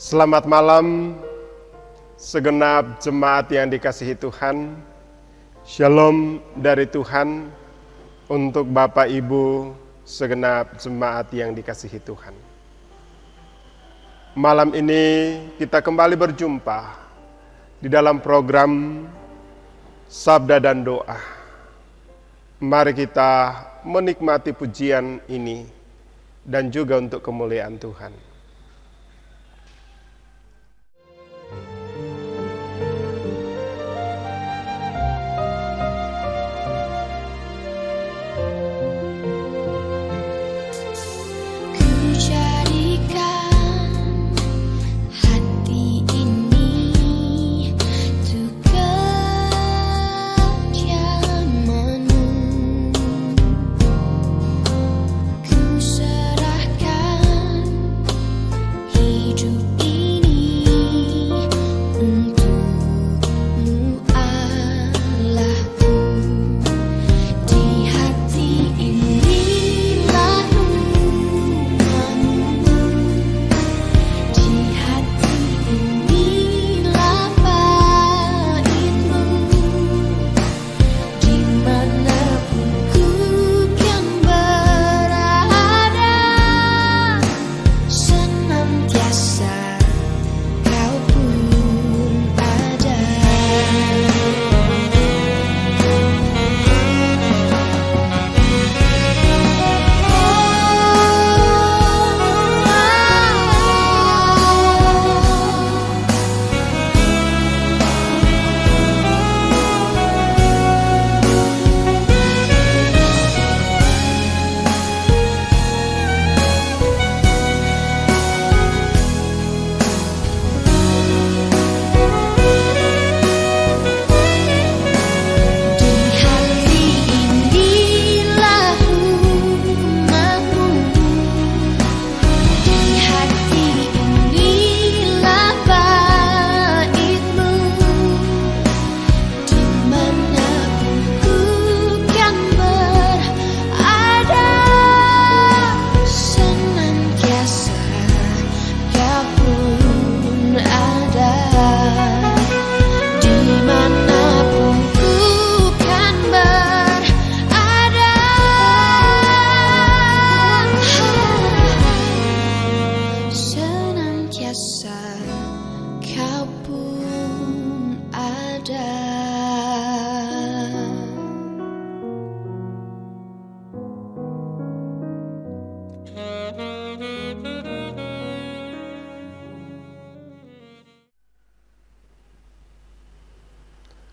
Selamat malam, segenap jemaat yang dikasihi Tuhan. Shalom dari Tuhan untuk Bapak Ibu segenap jemaat yang dikasihi Tuhan. Malam ini kita kembali berjumpa di dalam program Sabda dan Doa. Mari kita menikmati pujian ini dan juga untuk kemuliaan Tuhan.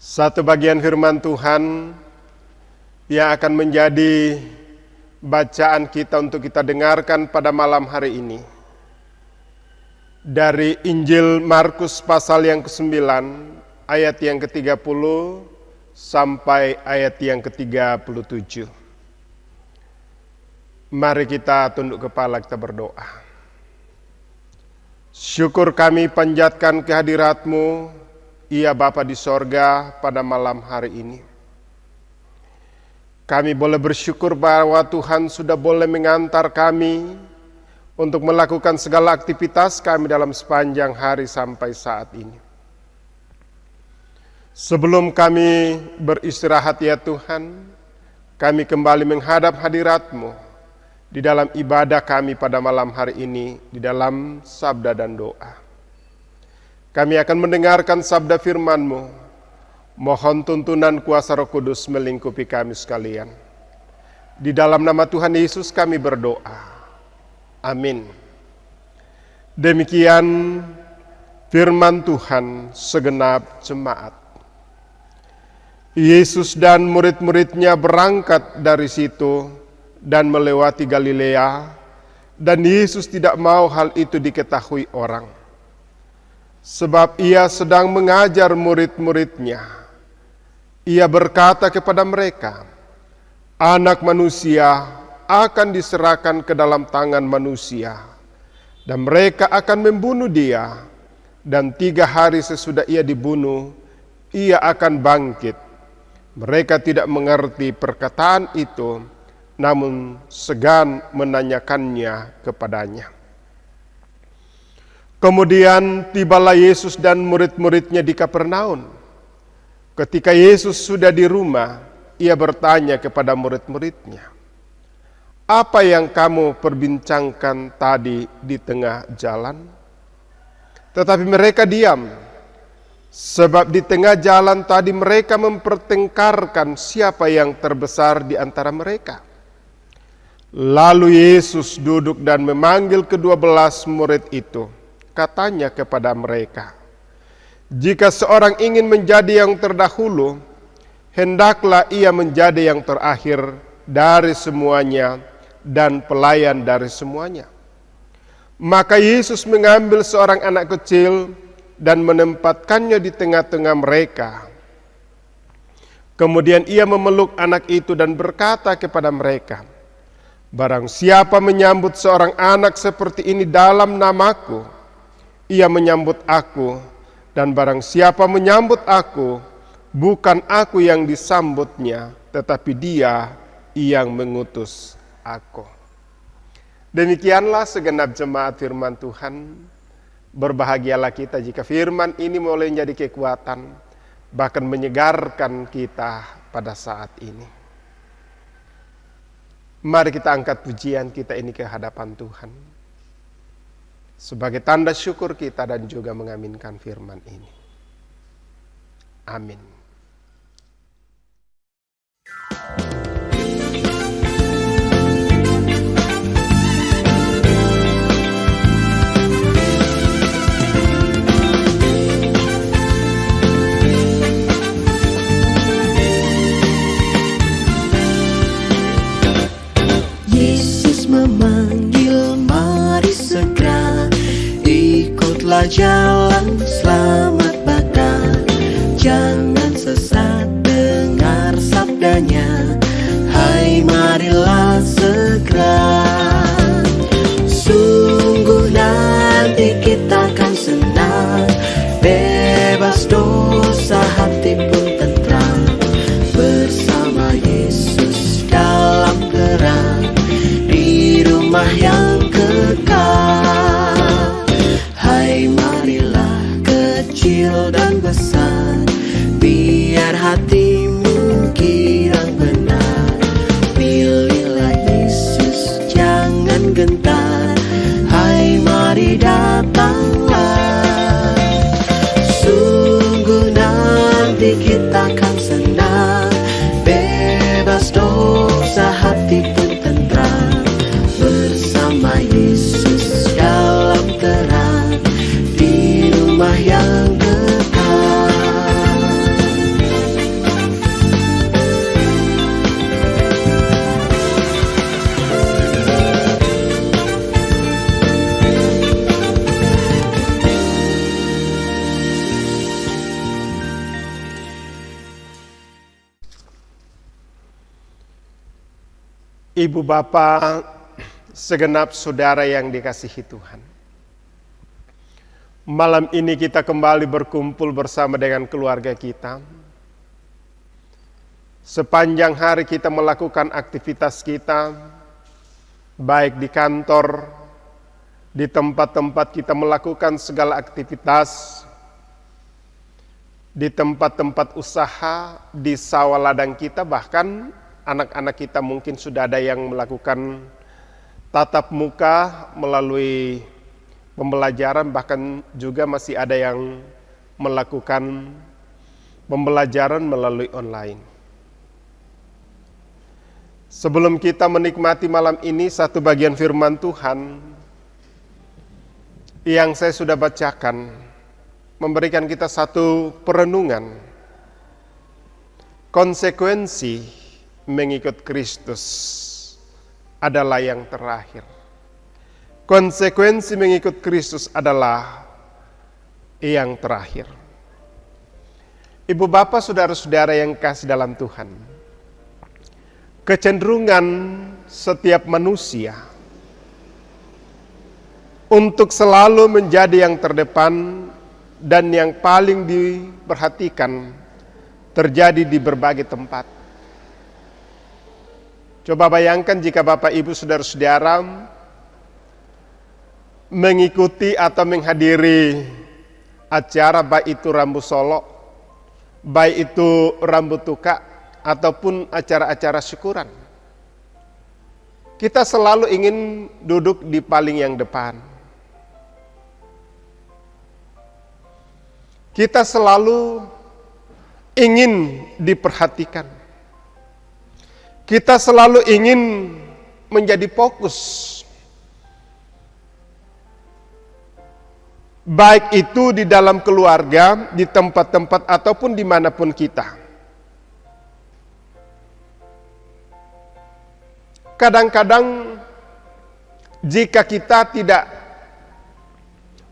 Satu bagian firman Tuhan yang akan menjadi bacaan kita untuk kita dengarkan pada malam hari ini. Dari Injil Markus pasal yang ke-9, ayat yang ke-30 sampai ayat yang ke-37. Mari kita tunduk kepala, kita berdoa. Syukur kami panjatkan kehadirat-Mu, ya Bapa di sorga, pada malam hari ini. Kami boleh bersyukur bahwa Tuhan sudah boleh mengantar kami untuk melakukan segala aktivitas kami dalam sepanjang hari sampai saat ini. Sebelum kami beristirahat ya Tuhan, kami kembali menghadap hadirat-Mu di dalam ibadah kami pada malam hari ini, di dalam sabda dan doa. Kami akan mendengarkan sabda firman-Mu. Mohon tuntunan kuasa Roh Kudus melingkupi kami sekalian. Di dalam nama Tuhan Yesus kami berdoa. Amin. Demikian firman Tuhan segenap jemaat. Yesus dan murid-muridnya berangkat dari situ dan melewati Galilea, dan Yesus tidak mau hal itu diketahui orang. Sebab ia sedang mengajar murid-muridnya. Ia berkata kepada mereka, Anak manusia akan diserahkan ke dalam tangan manusia, dan mereka akan membunuh dia, dan 3 hari sesudah ia dibunuh, ia akan bangkit. Mereka tidak mengerti perkataan itu, namun segan menanyakannya kepadanya. Kemudian tibalah Yesus dan murid-muridnya di Kapernaum. Ketika Yesus sudah di rumah, ia bertanya kepada murid-muridnya, "Apa yang kamu perbincangkan tadi di tengah jalan?" Tetapi mereka diam, sebab di tengah jalan tadi mereka mempertengkarkan siapa yang terbesar di antara mereka. Lalu Yesus duduk dan memanggil ke-12 murid itu. Katanya kepada mereka, "Jika seorang ingin menjadi yang terdahulu, hendaklah ia menjadi yang terakhir dari semuanya dan pelayan dari semuanya." Maka Yesus mengambil seorang anak kecil dan menempatkannya di tengah-tengah mereka. Kemudian ia memeluk anak itu dan berkata kepada mereka, "Barang siapa menyambut seorang anak seperti ini dalam namaku, ia menyambut aku, dan barang siapa menyambut aku, bukan aku yang disambutnya, tetapi Dia yang mengutus aku." Demikianlah segenap jemaat firman Tuhan. Berbahagialah kita jika firman ini boleh menjadi kekuatan, bahkan menyegarkan kita pada saat ini. Mari kita angkat pujian kita ini ke hadapan Tuhan sebagai tanda syukur kita dan juga mengaminkan firman ini. Amin. Yesus memanggil, mari segera ikutlah jalan selamat baka. Jangan sesat, dengar sabdanya, hai marilah segera. Sungguh nanti kita akan senang, bebas dosa, hati pun tentram, bersama Yesus dalam terang, di rumah yang kekal. Hai marilah kecil dan besar, biar hatimu kirang benar. Pilihlah Yesus, jangan gentar, hai mari datanglah. Sungguh nanti kita akan senang, bebas dosa, hati pun tentram, bersama Yesus dalam terang, di rumah yang kekal. Ibu Bapa, segenap saudara yang dikasihi Tuhan. Malam ini kita kembali berkumpul bersama dengan keluarga kita. Sepanjang hari kita melakukan aktivitas kita, baik di kantor, di tempat-tempat kita melakukan segala aktivitas, di tempat-tempat usaha, di sawah ladang kita, bahkan anak-anak kita mungkin sudah ada yang melakukan tatap muka melalui pembelajaran, bahkan juga masih ada yang melakukan pembelajaran melalui online. Sebelum kita menikmati malam ini satu bagian firman Tuhan yang saya sudah bacakan, memberikan kita satu perenungan. Konsekuensi mengikut Kristus adalah yang terakhir. Konsekuensi mengikut Kristus adalah yang terakhir. Ibu bapak, saudara-saudara yang kasih dalam Tuhan, kecenderungan setiap manusia untuk selalu menjadi yang terdepan dan yang paling diperhatikan terjadi di berbagai tempat. Coba bayangkan jika Bapak Ibu saudara-saudara mengikuti atau menghadiri acara baik itu rambu solo, baik itu rambut tuka, ataupun acara-acara syukuran. Kita selalu ingin duduk di paling yang depan. Kita selalu ingin diperhatikan. Kita selalu ingin menjadi fokus. Baik itu di dalam keluarga, di tempat-tempat ataupun dimanapun kita. Kadang-kadang jika kita tidak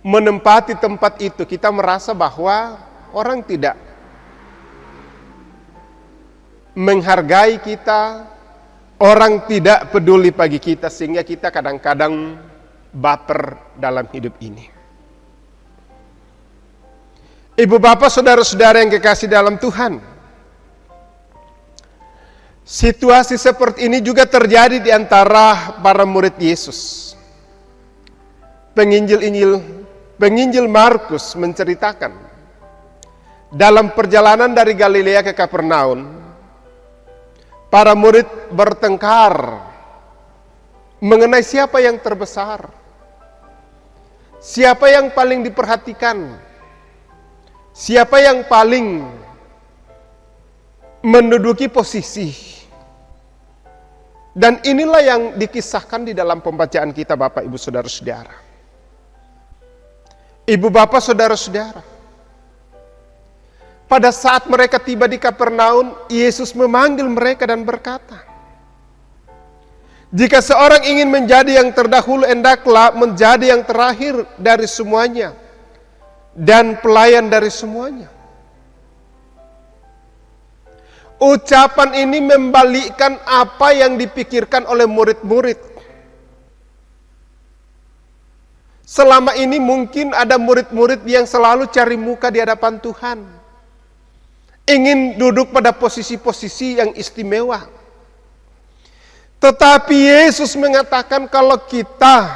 menempati tempat itu, kita merasa bahwa orang tidak menghargai kita, orang tidak peduli bagi kita, sehingga kita kadang-kadang baper dalam hidup ini. Ibu bapak saudara-saudara yang kekasih dalam Tuhan, situasi seperti ini juga terjadi di antara para murid Yesus. Penginjil Markus menceritakan dalam perjalanan dari Galilea ke Kapernaum, para murid bertengkar mengenai siapa yang terbesar, siapa yang paling diperhatikan, siapa yang paling menduduki posisi. Dan inilah yang dikisahkan di dalam pembacaan kita, Bapak Ibu Saudara-saudara. Ibu Bapak Saudara-saudara, pada saat mereka tiba di Kapernaum, Yesus memanggil mereka dan berkata, jika seorang ingin menjadi yang terdahulu, hendaklah menjadi yang terakhir dari semuanya dan pelayan dari semuanya. Ucapan ini membalikkan apa yang dipikirkan oleh murid-murid. Selama ini mungkin ada murid-murid yang selalu cari muka di hadapan Tuhan, ingin duduk pada posisi-posisi yang istimewa. Tetapi Yesus mengatakan kalau kita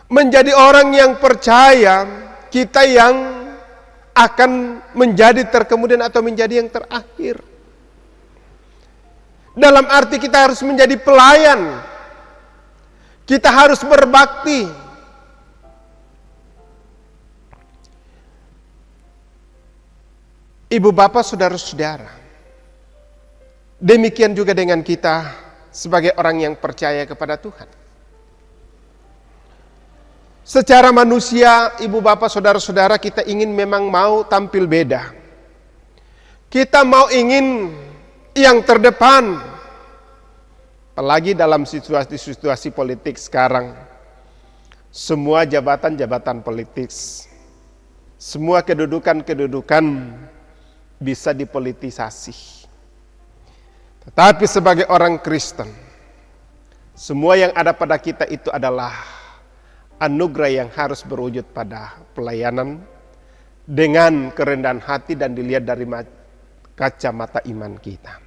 menjadi orang yang percaya, kita yang akan menjadi terkemudian atau menjadi yang terakhir. Dalam arti kita harus menjadi pelayan, kita harus berbakti. Ibu bapak saudara-saudara, demikian juga dengan kita sebagai orang yang percaya kepada Tuhan. Secara manusia, ibu bapak saudara-saudara, kita ingin memang mau tampil beda. Kita mau ingin yang terdepan. Apalagi dalam situasi politik sekarang. Semua jabatan-jabatan politik, semua kedudukan-kedudukan bisa dipolitisasi. Tetapi sebagai orang Kristen, semua yang ada pada kita itu adalah anugerah yang harus berwujud pada pelayanan dengan kerendahan hati dan dilihat dari kacamata iman kita.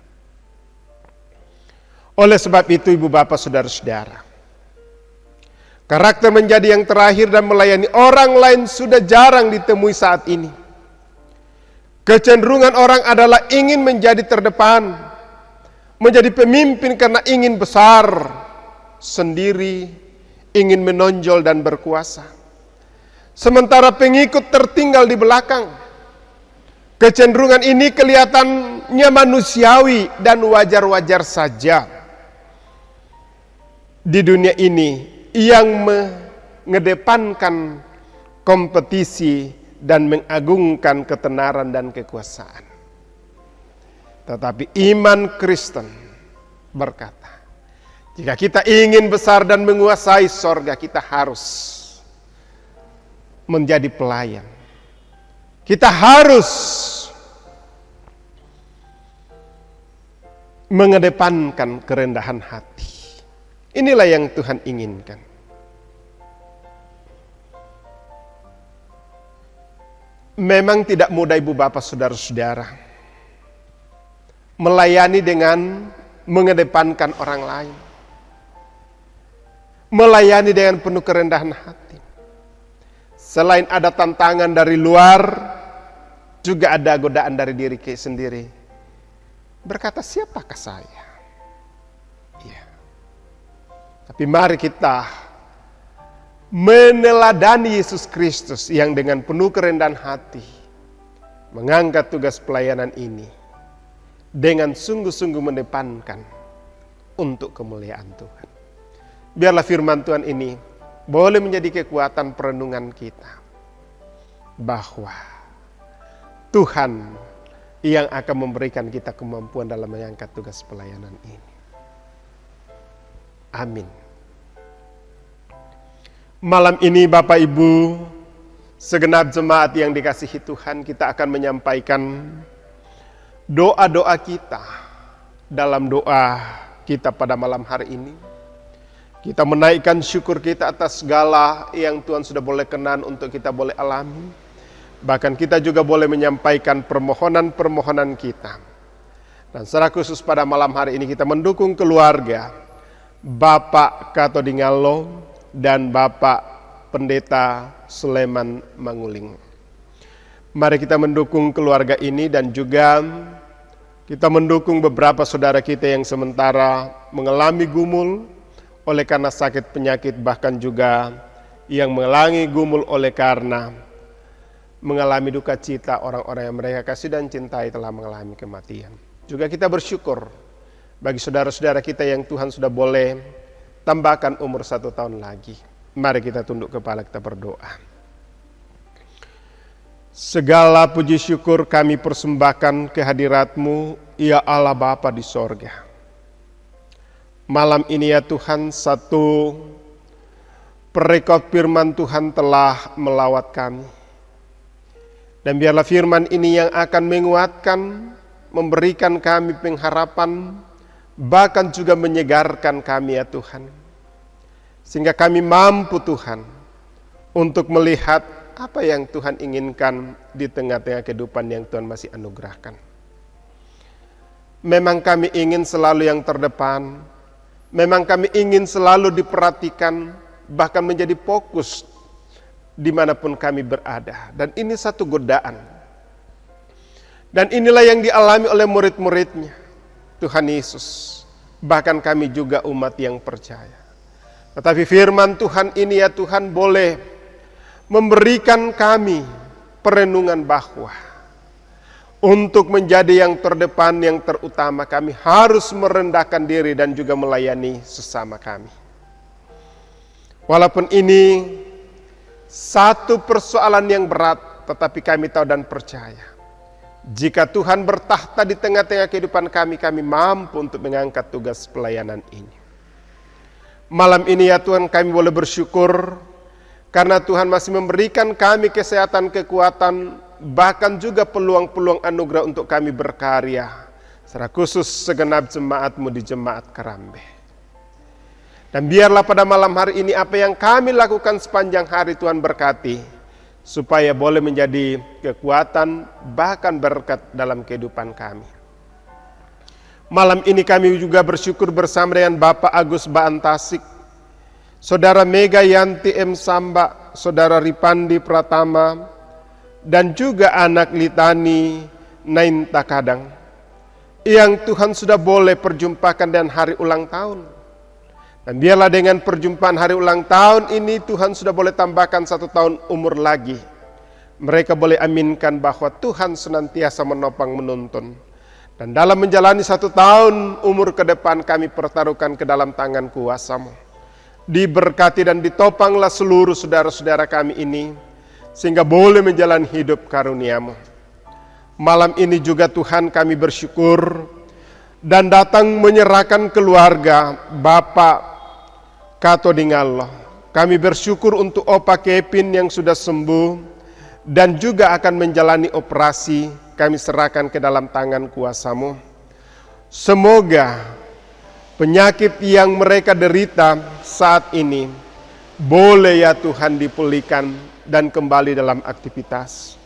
Oleh sebab itu ibu bapak saudara-saudara, karakter menjadi yang terakhir dan melayani orang lain sudah jarang ditemui saat ini. Kecenderungan orang adalah ingin menjadi terdepan, menjadi pemimpin karena ingin besar sendiri, ingin menonjol dan berkuasa. Sementara pengikut tertinggal di belakang. Kecenderungan ini kelihatannya manusiawi dan wajar-wajar saja. Di dunia ini yang mengedepankan kompetisi dan mengagungkan ketenaran dan kekuasaan. Tetapi iman Kristen berkata, jika kita ingin besar dan menguasai sorga, kita harus menjadi pelayan. Kita harus mengedepankan kerendahan hati. Inilah yang Tuhan inginkan. Memang tidak mudah ibu bapak saudara-saudara melayani dengan mengedepankan orang lain, melayani dengan penuh kerendahan hati. Selain ada tantangan dari luar, juga ada godaan dari diri sendiri. Berkata, siapakah saya? Ya. Tapi mari kita meneladani Yesus Kristus yang dengan penuh kerendahan hati mengangkat tugas pelayanan ini dengan sungguh-sungguh mendepankan untuk kemuliaan Tuhan. Biarlah firman Tuhan ini boleh menjadi kekuatan perenungan kita bahwa Tuhan yang akan memberikan kita kemampuan dalam mengangkat tugas pelayanan ini. Amin. Malam ini Bapak Ibu, segenap jemaat yang dikasihi Tuhan, kita akan menyampaikan doa-doa kita dalam doa kita pada malam hari ini. Kita menaikkan syukur kita atas segala yang Tuhan sudah boleh kenan untuk kita boleh alami. Bahkan kita juga boleh menyampaikan permohonan-permohonan kita. Dan secara khusus pada malam hari ini kita mendukung keluarga Bapak Kato Dingalo dan Bapak Pendeta Suleman Manguling. Mari kita mendukung keluarga ini dan juga kita mendukung beberapa saudara kita yang sementara mengalami gumul oleh karena sakit penyakit, bahkan juga yang mengalami gumul oleh karena mengalami duka cita orang-orang yang mereka kasih dan cintai telah mengalami kematian. Juga kita bersyukur bagi saudara-saudara kita yang Tuhan sudah boleh tambahkan umur 1 tahun lagi. Mari kita tunduk kepala, kita berdoa. Segala puji syukur kami persembahkan kehadirat-Mu, ya Allah Bapa di sorga. Malam ini ya Tuhan, satu perekod firman Tuhan telah melawat kami. Dan biarlah firman ini yang akan menguatkan, memberikan kami pengharapan, bahkan juga menyegarkan kami ya Tuhan. Sehingga kami mampu Tuhan untuk melihat apa yang Tuhan inginkan di tengah-tengah kehidupan yang Tuhan masih anugerahkan. Memang kami ingin selalu yang terdepan, memang kami ingin selalu diperhatikan, bahkan menjadi fokus dimanapun kami berada. Dan ini satu godaan. Dan inilah yang dialami oleh murid-muridnya, Tuhan Yesus. Bahkan kami juga umat yang percaya. Tetapi firman Tuhan ini ya Tuhan boleh memberikan kami perenungan bahwa untuk menjadi yang terdepan, yang terutama, kami harus merendahkan diri dan juga melayani sesama kami. Walaupun ini satu persoalan yang berat, tetapi kami tahu dan percaya jika Tuhan bertahta di tengah-tengah kehidupan kami, kami mampu untuk mengangkat tugas pelayanan ini. Malam ini ya Tuhan, kami boleh bersyukur karena Tuhan masih memberikan kami kesehatan, kekuatan, bahkan juga peluang-peluang anugerah untuk kami berkarya, secara khusus segenap jemaat-Mu di Jemaat Karambe. Dan biarlah pada malam hari ini apa yang kami lakukan sepanjang hari Tuhan berkati, supaya boleh menjadi kekuatan bahkan berkat dalam kehidupan kami. Malam ini kami juga bersyukur bersama dengan Bapak Agus Baantasik, Saudara Mega Yanti M. Samba, Saudara Ripandi Pratama, dan juga anak Litani Nain Takadang, yang Tuhan sudah boleh perjumpakan dan hari ulang tahun. Dan biarlah dengan perjumpaan hari ulang tahun ini Tuhan sudah boleh tambahkan 1 tahun umur lagi. Mereka boleh aminkan bahwa Tuhan senantiasa menopang menuntun. Dan dalam menjalani 1 tahun umur ke depan kami pertaruhkan ke dalam tangan kuasa-Mu. Diberkati dan ditopanglah seluruh saudara-saudara kami ini, sehingga boleh menjalani hidup karunia-Mu. Malam ini juga Tuhan kami bersyukur dan datang menyerahkan keluarga Bapak Kato Dingalo. Kami bersyukur untuk Opa Kevin yang sudah sembuh dan juga akan menjalani operasi. Kami serahkan ke dalam tangan kuasa-Mu. Semoga penyakit yang mereka derita saat ini boleh ya Tuhan dipulihkan dan kembali dalam aktivitas.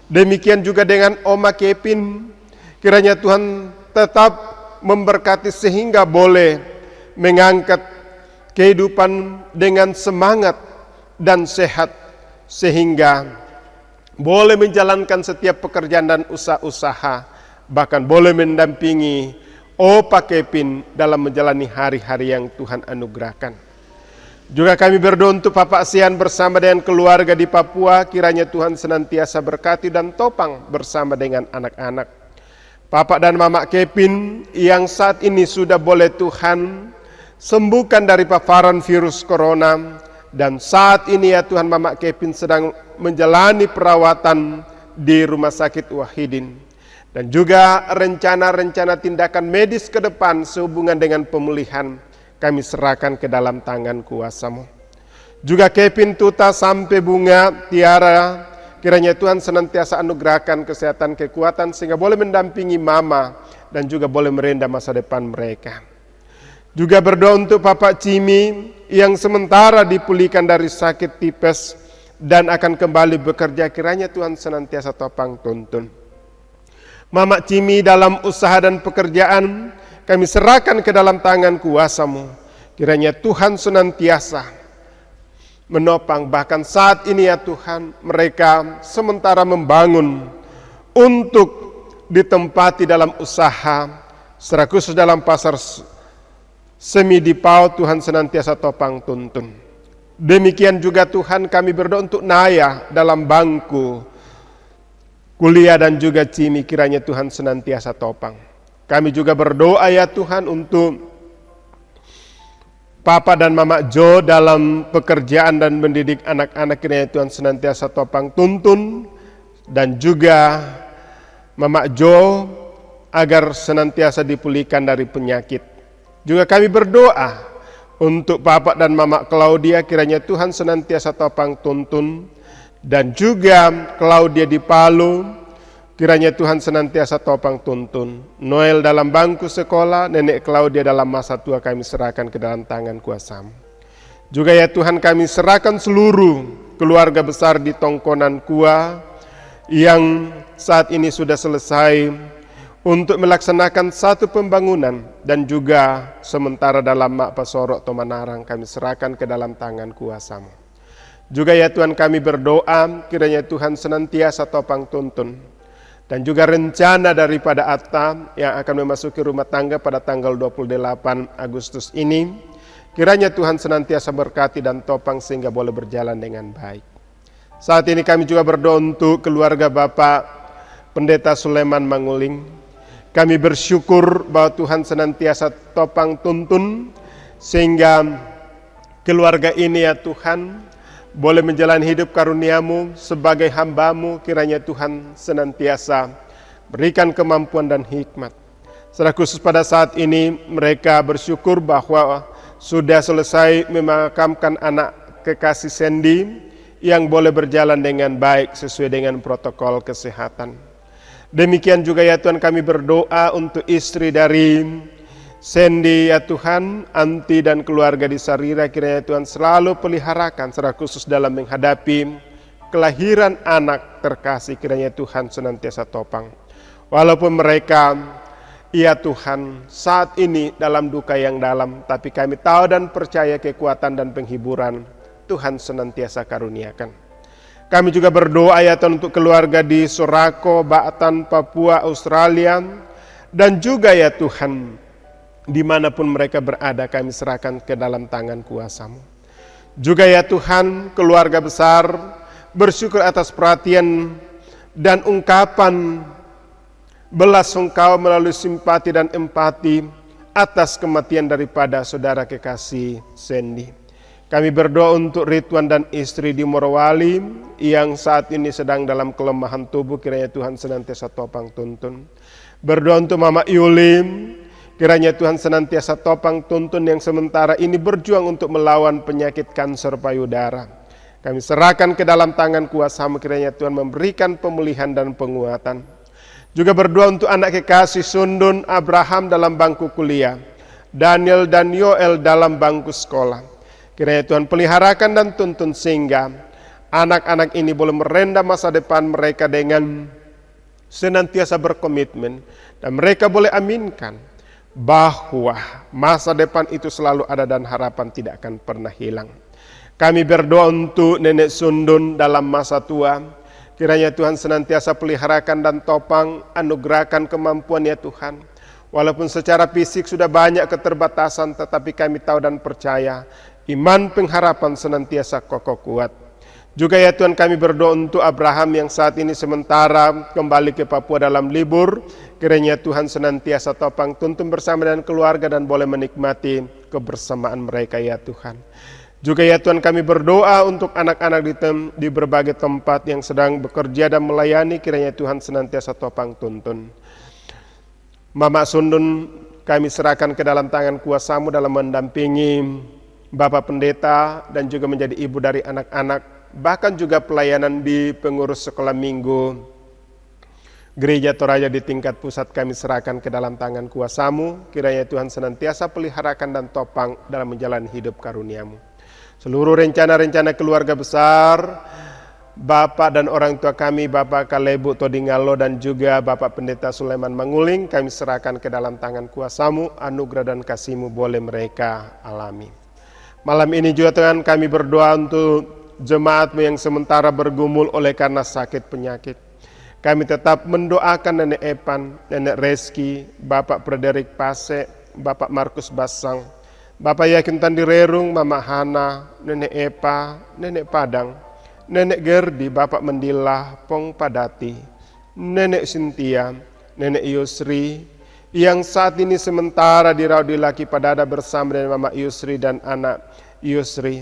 Demikian juga dengan Oma Kevin, kiranya Tuhan tetap memberkati sehingga boleh mengangkat kehidupan dengan semangat dan sehat sehingga boleh menjalankan setiap pekerjaan dan usaha-usaha, bahkan boleh mendampingi Opa Kevin dalam menjalani hari-hari yang Tuhan anugerahkan. Juga kami berdoa untuk Bapak Sian bersama dengan keluarga di Papua, kiranya Tuhan senantiasa berkati dan topang bersama dengan anak-anak. Bapak dan Mama Kevin yang saat ini sudah boleh Tuhan sembuhkan dari paparan virus corona, dan saat ini ya Tuhan Mama Kevin sedang menjalani perawatan di Rumah Sakit Wahidin, dan juga rencana-rencana tindakan medis ke depan sehubungan dengan pemulihan kami serahkan ke dalam tangan kuasa-Mu. Juga Kevin, Tuta, sampai Bunga, Tiara, kiranya Tuhan senantiasa anugerahkan kesehatan, kekuatan, sehingga boleh mendampingi Mama dan juga boleh merendam masa depan mereka. Juga berdoa untuk Bapak Cimi yang sementara dipulihkan dari sakit tipes dan akan kembali bekerja, kiranya Tuhan senantiasa topang tuntun. Mama Cimi dalam usaha dan pekerjaan kami serahkan ke dalam tangan kuasa-Mu. Kiranya Tuhan senantiasa menopang, bahkan saat ini ya Tuhan, mereka sementara membangun untuk ditempati dalam usaha, secara khusus dalam pasar semi di PAU, Tuhan senantiasa topang tuntun. Demikian juga Tuhan kami berdoa untuk Naya dalam bangku kuliah dan juga Cimi, kiranya Tuhan senantiasa topang. Kami juga berdoa ya Tuhan untuk Papa dan Mama Jo dalam pekerjaan dan mendidik anak-anak, kiranya Tuhan senantiasa topang tuntun, dan juga Mama Jo agar senantiasa dipulihkan dari penyakit. Juga kami berdoa untuk Papa dan Mama Claudia, kiranya Tuhan senantiasa topang tuntun, dan juga Claudia di Palu, kiranya Tuhan senantiasa topang tuntun. Noel dalam bangku sekolah, Nenek Claudia dalam masa tua kami serahkan ke dalam tangan kuasa-Mu. Juga ya Tuhan kami serahkan seluruh keluarga besar di Tongkonan Kua yang saat ini sudah selesai untuk melaksanakan satu pembangunan, dan juga sementara dalam Mak Pasorok Tomanarang kami serahkan ke dalam tangan kuasa-Mu. Juga ya Tuhan kami berdoa, kiranya Tuhan senantiasa topang tuntun. Dan juga rencana daripada Atta yang akan memasuki rumah tangga pada tanggal 28 Agustus ini, kiranya Tuhan senantiasa berkati dan topang sehingga boleh berjalan dengan baik. Saat ini kami juga berdoa untuk keluarga Bapak Pendeta Sulaiman Manguling. Kami bersyukur bahwa Tuhan senantiasa topang tuntun sehingga keluarga ini ya Tuhan boleh menjalani hidup karunia-Mu sebagai hamba-Mu, kiranya Tuhan senantiasa berikan kemampuan dan hikmat. Secara khusus pada saat ini mereka bersyukur bahwa sudah selesai memakamkan anak kekasih Sandy yang boleh berjalan dengan baik sesuai dengan protokol kesehatan. Demikian juga ya Tuhan kami berdoa untuk istri dari Sandy ya Tuhan, Anti dan keluarga di Sarira, kiranya Tuhan selalu peliharakan secara khusus dalam menghadapi kelahiran anak terkasih, kiranya Tuhan senantiasa topang. Walaupun mereka ya Tuhan saat ini dalam duka yang dalam, tapi kami tahu dan percaya kekuatan dan penghiburan Tuhan senantiasa karuniakan. Kami juga berdoa ya Tuhan untuk keluarga di Sorako, Baatan, Papua, Australia, dan juga ya Tuhan dimanapun mereka berada kami serahkan ke dalam tangan kuasa-Mu. Juga ya Tuhan keluarga besar bersyukur atas perhatian dan ungkapan belas sungkawa melalui simpati dan empati atas kematian daripada saudara kekasih Sandy. Kami berdoa untuk Ridwan dan istri di Morowali yang saat ini sedang dalam kelemahan tubuh, kiranya Tuhan senantiasa topang tuntun. Berdoa untuk Mama Yulim, kiranya Tuhan senantiasa topang tuntun yang sementara ini berjuang untuk melawan penyakit kanker payudara. Kami serahkan ke dalam tangan kuasa-Mu, kiranya Tuhan memberikan pemulihan dan penguatan. Juga berdoa untuk anak kekasih Sundun Abraham dalam bangku kuliah, Daniel dan Yoel dalam bangku sekolah. Kiranya Tuhan peliharakan dan tuntun sehingga anak-anak ini boleh merendam masa depan mereka dengan senantiasa berkomitmen, dan mereka boleh aminkan bahwa masa depan itu selalu ada dan harapan tidak akan pernah hilang. Kami berdoa untuk Nenek Sundun dalam masa tua. Kiranya Tuhan senantiasa peliharakan dan topang, anugerahkan kemampuan ya Tuhan. Walaupun secara fisik sudah banyak keterbatasan, tetapi kami tahu dan percaya iman pengharapan senantiasa kokoh kuat. Juga ya Tuhan, kami berdoa untuk Abraham yang saat ini sementara kembali ke Papua dalam libur. Kiranya Tuhan senantiasa topang, tuntun bersama dengan keluarga dan boleh menikmati kebersamaan mereka ya Tuhan. Juga ya Tuhan, kami berdoa untuk anak-anak di berbagai tempat yang sedang bekerja dan melayani. Kiranya Tuhan senantiasa topang tuntun. Mama Sundun kami serahkan ke dalam tangan kuasa-Mu dalam mendampingi Bapak Pendeta dan juga menjadi ibu dari anak-anak, bahkan juga pelayanan di pengurus sekolah minggu Gereja Toraja di tingkat pusat kami serahkan ke dalam tangan kuasa-Mu. Kiranya Tuhan senantiasa peliharakan dan topang dalam menjalani hidup karunia-Mu. Seluruh rencana-rencana keluarga besar Bapak dan orang tua kami, Bapak Kalebu Todingalo dan juga Bapak Pendeta Sulaiman Manguling, kami serahkan ke dalam tangan kuasa-Mu. Anugerah dan kasih-Mu boleh mereka alami. Malam ini juga Tuhan, kami berdoa untuk jemaat-Mu yang sementara bergumul oleh karena sakit penyakit. Kami tetap mendoakan Nenek Epan, Nenek Reski, Bapak Frederick Pase, Bapak Markus Basang, Bapak Yakin Tandi Rerung, Mama Hana, Nenek Epa, Nenek Padang, Nenek Gerdi, Bapak Mendilah, Pong Padati, Nenek Sintia, Nenek Yusri, yang saat ini sementara dirawat di Laki Padada bersama dengan Mama Yusri dan anak Yusri.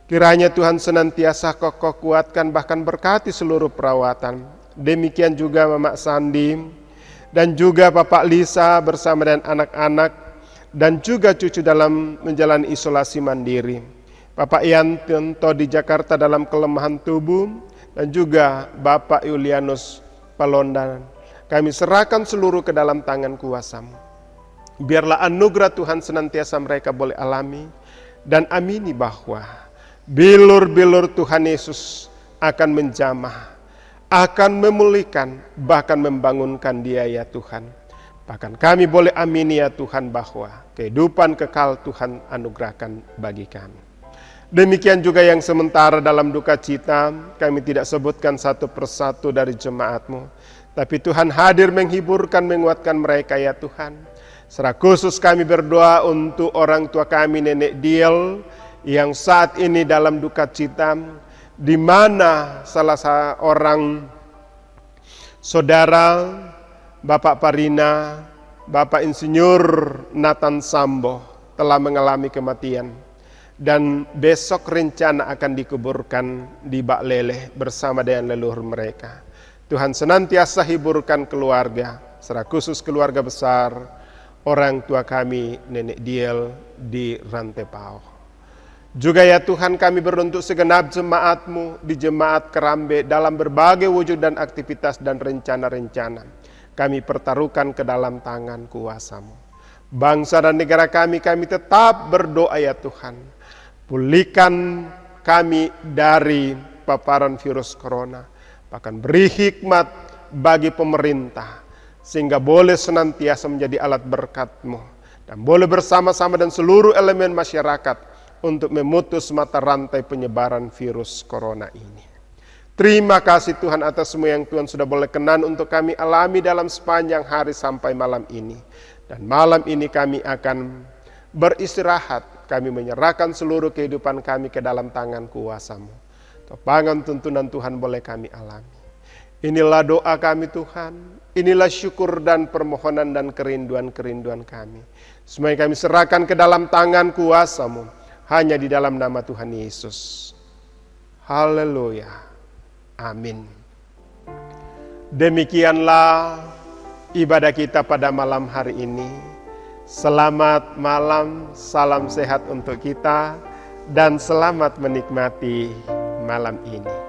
Kiranya Tuhan senantiasa kokoh kuatkan, bahkan berkati seluruh perawatan. Demikian juga Mama Sandi dan juga Bapak Lisa bersama dengan anak-anak dan juga cucu dalam menjalani isolasi mandiri. Bapak Yanto di Jakarta dalam kelemahan tubuh dan juga Bapak Yulianus Palondan. Kami serahkan seluruh ke dalam tangan kuasa-Mu. Biarlah anugerah Tuhan senantiasa mereka boleh alami dan amini bahwa bilur-bilur Tuhan Yesus akan menjamah, akan memulihkan, bahkan membangunkan dia ya Tuhan. Bahkan kami boleh amini ya Tuhan bahwa kehidupan kekal Tuhan anugerahkan bagi kami. Demikian juga yang sementara dalam duka cita, kami tidak sebutkan satu persatu dari jemaat-Mu. Tapi Tuhan hadir menghiburkan, menguatkan mereka ya Tuhan. Secara khusus kami berdoa untuk orang tua kami Nenek Diel yang saat ini dalam duka cita, di mana salah seorang saudara Bapak Parina, Bapak Insinyur Nathan Sambo telah mengalami kematian dan besok rencana akan dikuburkan di Bak Leleh bersama dengan leluhur mereka. Tuhan senantiasa hiburkan keluarga, secara khusus keluarga besar orang tua kami Nenek Diel di Rantepao. Juga ya Tuhan, kami beruntuk segenap jemaat-Mu di Jemaat Kerambe dalam berbagai wujud dan aktivitas dan rencana-rencana. Kami pertaruhkan ke dalam tangan kuasa-Mu. Bangsa dan negara kami tetap berdoa ya Tuhan. Pulihkan kami dari paparan virus corona. Bahkan beri hikmat bagi pemerintah. Sehingga boleh senantiasa menjadi alat berkat-Mu. Dan boleh bersama-sama dan seluruh elemen masyarakat untuk memutus mata rantai penyebaran virus corona ini. Terima kasih Tuhan atas semua yang Tuhan sudah boleh kenan untuk kami alami dalam sepanjang hari sampai malam ini. Dan malam ini kami akan beristirahat. Kami menyerahkan seluruh kehidupan kami ke dalam tangan kuasa-Mu. Topangan tuntunan Tuhan boleh kami alami. Inilah doa kami Tuhan. Inilah syukur dan permohonan dan kerinduan-kerinduan kami. Semuanya kami serahkan ke dalam tangan kuasa-Mu. Hanya di dalam nama Tuhan Yesus. Haleluya. Amin. Demikianlah ibadah kita pada malam hari ini. Selamat malam, salam sehat untuk kita, dan selamat menikmati malam ini.